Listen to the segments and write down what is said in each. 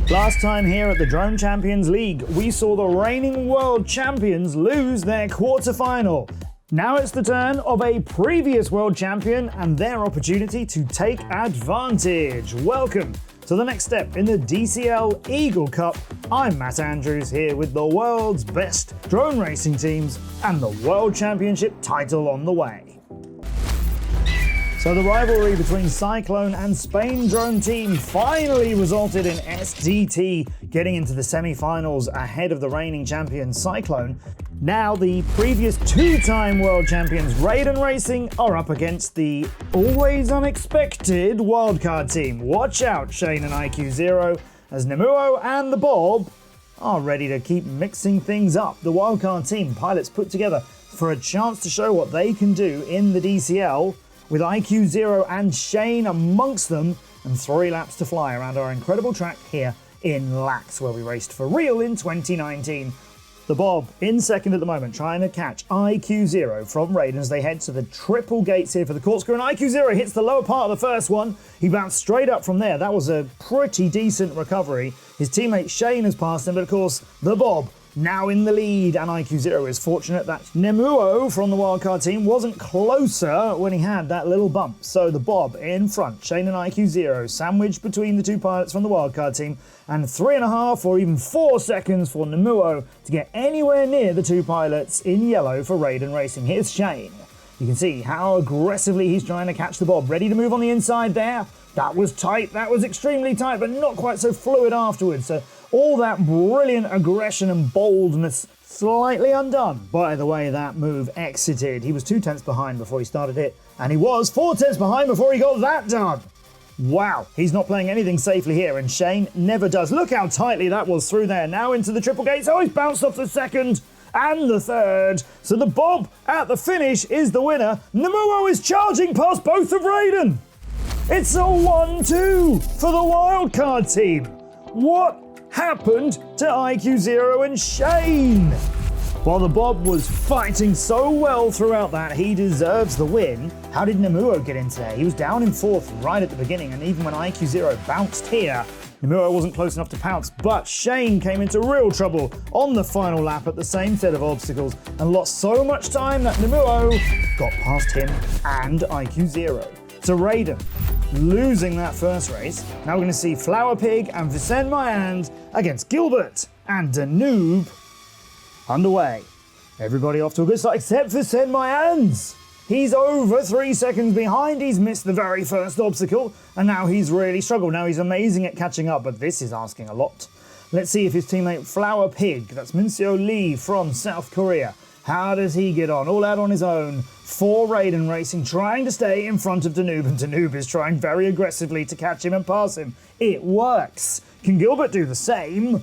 Last time here at the Drone Champions League, we saw the reigning world champions lose their quarterfinal. Now it's the turn of a previous world champion and their opportunity to take advantage. Welcome to the next step in the DCL Eagle Cup. I'm Matt Andrews here with the world's best drone racing teams and the World Championship title on the way. So the rivalry between Cyclone and Spain drone team finally resulted in SDT getting into the semi-finals ahead of the reigning champion Cyclone. Now the previous two-time world champions Raiden Racing are up against the always unexpected Wild Card team. Watch out, Shane and IQ0, as Nemuo and the Bob are ready to keep mixing things up. The Wild Card team pilots put together for a chance to show what they can do in the DCL, with IQ0 and Shane amongst them, and 3 laps to fly around our incredible track here in Lax, where we raced for real in 2019. The Bob in second at the moment, trying to catch IQ0 from Raiden as they head to the triple gates here for the corkscrew, and IQ0 hits the lower part of the first one. He bounced straight up from there. That was a pretty decent recovery. His teammate Shane has passed him, but of course the Bob now in the lead, and IQ0 is fortunate that Nemuo from the wildcard team wasn't closer when he had that little bump. So the Bob in front, Shane and IQ0 sandwiched between the two pilots from the wildcard team, and 3.5 or even 4 seconds for Nemuo to get anywhere near the two pilots in yellow for Raiden Racing. Here's Shane. You can see how aggressively he's trying to catch the Bob, ready to move on the inside there. That was tight, that was extremely tight, but not quite so fluid afterwards. So all that brilliant aggression and boldness slightly undone by the way that move exited. He was 2 tenths behind before he started it, and he was 4 tenths behind before he got that done. Wow, he's not playing anything safely here, and Shane never does. Look how tightly that was through there. Now into the triple gates. Oh, he's bounced off the second and the third. So the Bob at the finish is the winner. Nemuo is charging past both of Raiden. It's a 1-2 for the wildcard team. What happened to IQ0 and Shane? While the Bob was fighting so well throughout that, he deserves the win. How did Nemuo get into there? He was down in 4th right at the beginning, and even when IQ0 bounced here, Nemuo wasn't close enough to pounce, but Shane came into real trouble on the final lap at the same set of obstacles and lost so much time that Nemuo got past him and IQ0. So Raiden losing that first race. Now we're going to see Flower Pig and Vicen Mayans against Gilbert and Danube underway. Everybody off to a good start except Vicen Mayans. He's over 3 seconds behind. He's missed the very first obstacle, and now he's really struggled. Now he's amazing at catching up, but this is asking a lot. Let's see if his teammate Flower Pig, that's Minseo Lee from South Korea, how does he get on? All out on his own for Raiden Racing, trying to stay in front of Danube, and Danube is trying very aggressively to catch him and pass him. It works. Can Gilbert do the same?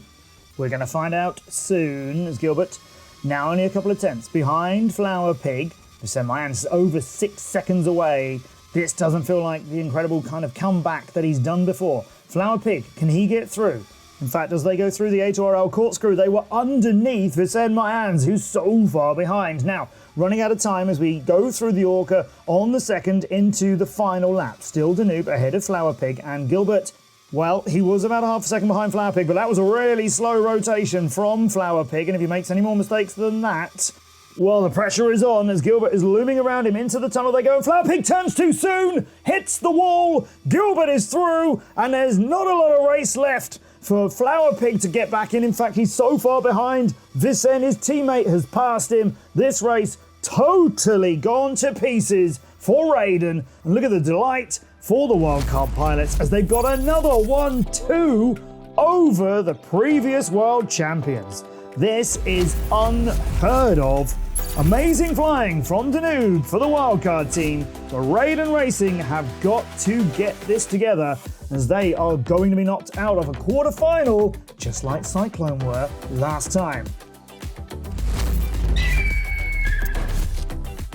We're going to find out soon, as Gilbert now only a couple of tenths behind Flower Pig. Vicen Mayans is over 6 seconds away. This doesn't feel like the incredible kind of comeback that he's done before. Flower Pig, can he get through? In fact, as they go through the A2RL corkscrew, they were underneath Vicen Mayans, who's so far behind. Now, running out of time as we go through the Orca on the second into the final lap. Still Danube ahead of Flower Pig, and Gilbert, well, he was about half a second behind Flower Pig, but that was a really slow rotation from Flower Pig, and if he makes any more mistakes than that, well, the pressure is on as Gilbert is looming around him. Into the tunnel they go, and Flower Pig turns too soon, hits the wall, Gilbert is through, and there's not a lot of race left for Flower Pig to get back in. In fact, he's so far behind Vicen, his teammate has passed him. This race totally gone to pieces for Raiden. And look at the delight for the wildcard pilots as they've got another 1-2 over the previous world champions. This is unheard of. Amazing flying from Danube for the wildcard team, but Raiden Racing have got to get this together as they are going to be knocked out of a quarter-final, just like Cyclone were last time.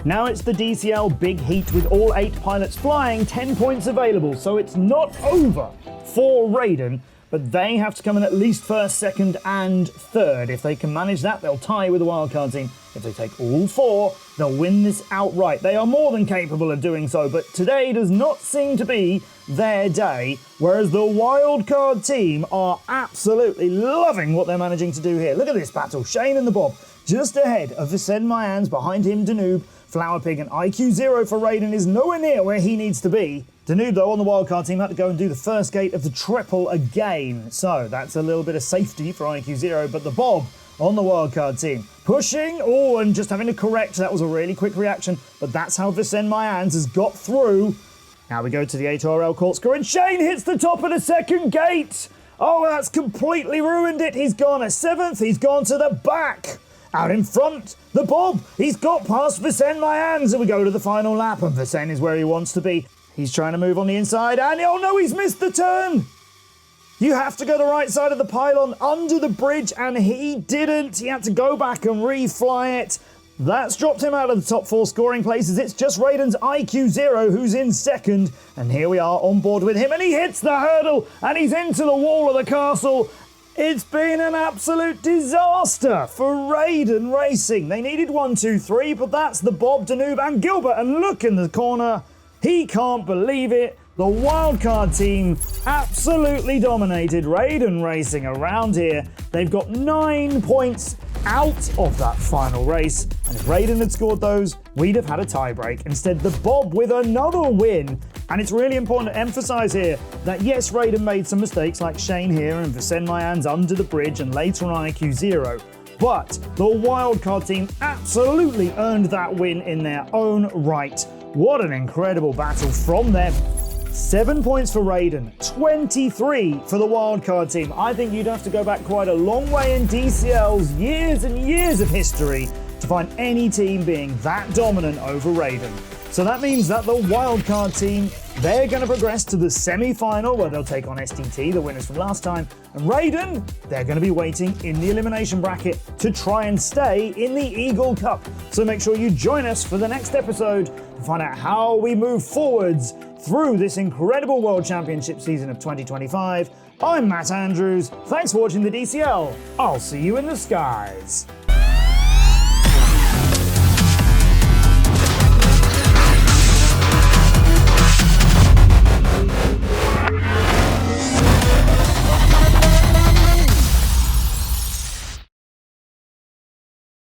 Now it's the DCL Big Heat with all 8 pilots flying, 10 points available, so it's not over for Raiden. but they have to come in at least first, second, and third. If they can manage that, they'll tie with the wildcard team. If they take all four, they'll win this outright. They are more than capable of doing so, but today does not seem to be their day, whereas the wildcard team are absolutely loving what they're managing to do here. Look at this battle. Shane and the Bob just ahead of Vicen Mayans, behind him Danube, Flower Pig, and IQ 0 for Raiden is nowhere near where he needs to be. Danube, though, on the wildcard team, had to go and do the first gate of the triple again. So that's a little bit of safety for IQ 0, but the Bob on the wildcard team pushing, and just having to correct. That was a really quick reaction, but that's how Vicen Mayans has got through. Now we go to the HRL corkscrew, and Shane hits the top of the second gate. Oh, that's completely ruined it. He's gone a 7th. He's gone to the back. Out in front, the Bob. He's got past Vicen Mayans, and we go to the final lap, and Vicen is where he wants to be. He's trying to move on the inside, and oh no, he's missed the turn. You have to go the right side of the pylon under the bridge, and he didn't. He had to go back and refly it. That's dropped him out of the top 4 scoring places. It's just Raiden's IQ 0 who's in second, and here we are on board with him, and he hits the hurdle, and he's into the wall of the castle. It's been an absolute disaster for Raiden Racing. They needed 1, 2, 3, but that's the Bob, Danube, and Gilbert, and look in the corner. He can't believe it. The wildcard team absolutely dominated Raiden Racing around here. They've got 9 points out of that final race, and if Raiden had scored those, we'd have had a tiebreak. Instead, the Bob with another win. And it's really important to emphasize here that yes, Raiden made some mistakes like Shane here and Vicen Mayans under the bridge and later on IQ 0, but the wildcard team absolutely earned that win in their own right. What an incredible battle from them. 7 points for Raiden, 23 for the wildcard team. I think you'd have to go back quite a long way in DCL's years and years of history to find any team being that dominant over Raiden. So that means that the wildcard team, they're going to progress to the semi-final where they'll take on SDT, the winners from last time. And Raiden, they're going to be waiting in the elimination bracket to try and stay in the Eagle Cup. So make sure you join us for the next episode to find out how we move forwards through this incredible World Championship season of 2025. I'm Matt Andrews. Thanks for watching the DCL. I'll see you in the skies.